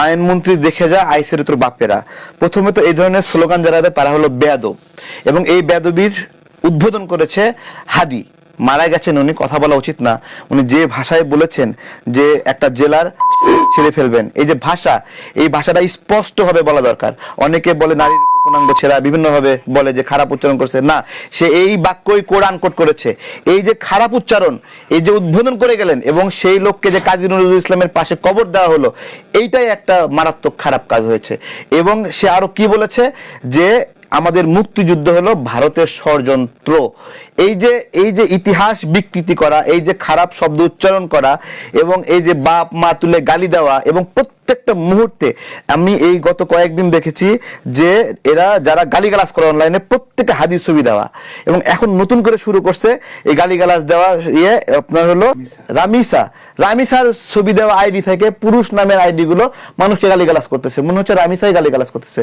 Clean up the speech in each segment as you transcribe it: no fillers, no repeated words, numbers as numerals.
আইনমন্ত্রী দেখে যা আইসের তোর বাপেরা। প্রথমে তো এই ধরনের স্লোগান যারা দেয় তারা হলো বেয়াদব, এবং এই বেয়াদবির উদ্বোধন করেছে হাদি। মারা গেছেন উনি, কথা বলা উচিত না। উনি যে ভাষায় বলেছেন যে একটা জেলার ছেড়ে ফেলবেন, এই যে ভাষা, এই ভাষাটা স্পষ্ট ভাবে বলা দরকার। অনেকে বলে নারীর উপনাঙ্গ ছেড়া, বিভিন্ন ভাবে বলে যে খারাপ উচ্চারণ করছে, না, সে এই বাক্যই কোরআন কোট করেছে। এই যে খারাপ উচ্চারণ, এই যে উদ্বোধন করে গেলেন, এবং সেই লোককে যে কাজী নজরুল ইসলামের পাশে কবর দেওয়া হলো, এইটাই একটা মারাত্মক খারাপ কাজ হয়েছে। এবং সে আরো কি বলেছে যে আমাদের মুক্তিযুদ্ধ হলো ভারতের ষড়যন্ত্র। এই যে ইতিহাস বিকৃতি করা, এই যে খারাপ শব্দ উচ্চারণ করা, এবং এই যে বাপ মা তুলে গালি দেওয়া, এবং প্রত্যেকটা মুহূর্তে আমি এই গত কয়েকদিন দেখেছি যে এরা যারা গালিগালাজ করে অনলাইনে, প্রত্যেকটা হাদিস ছবি দেওয়া, এবং এখন নতুন করে শুরু করছে এই গালিগালাজ দেওয়া। আপনার হলো রামিসার ছবি দেওয়া আইডি থেকে পুরুষ নামের আইডি গুলো মানুষকে গালিগালাজ করতেছে, মনে হচ্ছে রামিসাই গালিগালাজ করতেছে।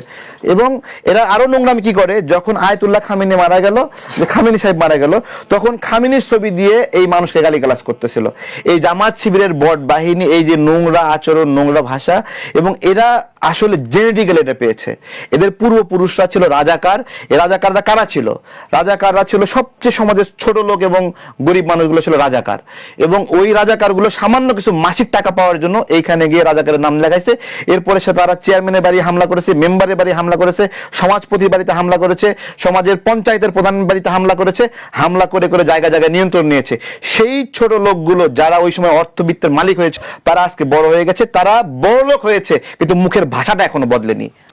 এবং এরা আরো নোংরামি কি করে, যখন আয়াতুল্লাহ খামেনি মারা গেল, যে খামেনি সাহেব মারা গেল, তখন খামেনির ছবি দিয়ে এই মানুষকে গালিগালাজ করতেছিল। এই জামাত শিবিরের বট বাহিনী এই যে নোংরা আচরণ, নোংরা ভাষা, এবং এরা আসলে জেনেটিক্যালি এটা পেয়েছে। এদের পূর্বপুরুষরা ছিল রাজাকার। এই রাজাকাররা কারা ছিল? রাজাকাররা ছিল সবচেয়ে সমাজের ছোট লোক এবং গরিব মানুষগুলো ছিল রাজাকার, এবং ওই রাজাকারগুলো সামান্য কিছু মাসিক টাকা পাওয়ার জন্য এইখানে গিয়ে রাজাকারের নাম লাগাইছে। এরপরে সে তারা চেয়ারম্যানের বাড়ি হামলা করেছে, মেম্বারের বাড়ি হামলা করেছে, সমাজপতির বাড়িতে হামলা করেছে, সমাজের পঞ্চায়েতের প্রধান বাড়িতে হামলা করেছে, হামলা করে করে জায়গায় জায়গায় নিয়ন্ত্রণ নিয়েছে। সেই ছোট লোকগুলো যারা ওই সময় অর্থবিত্তের মালিক হয়েছে, তারা আজকে বড় হয়ে গেছে, তারা বড় লোক হয়েছে, কিন্তু মুখের ভাষাটা এখনো বদলেনি।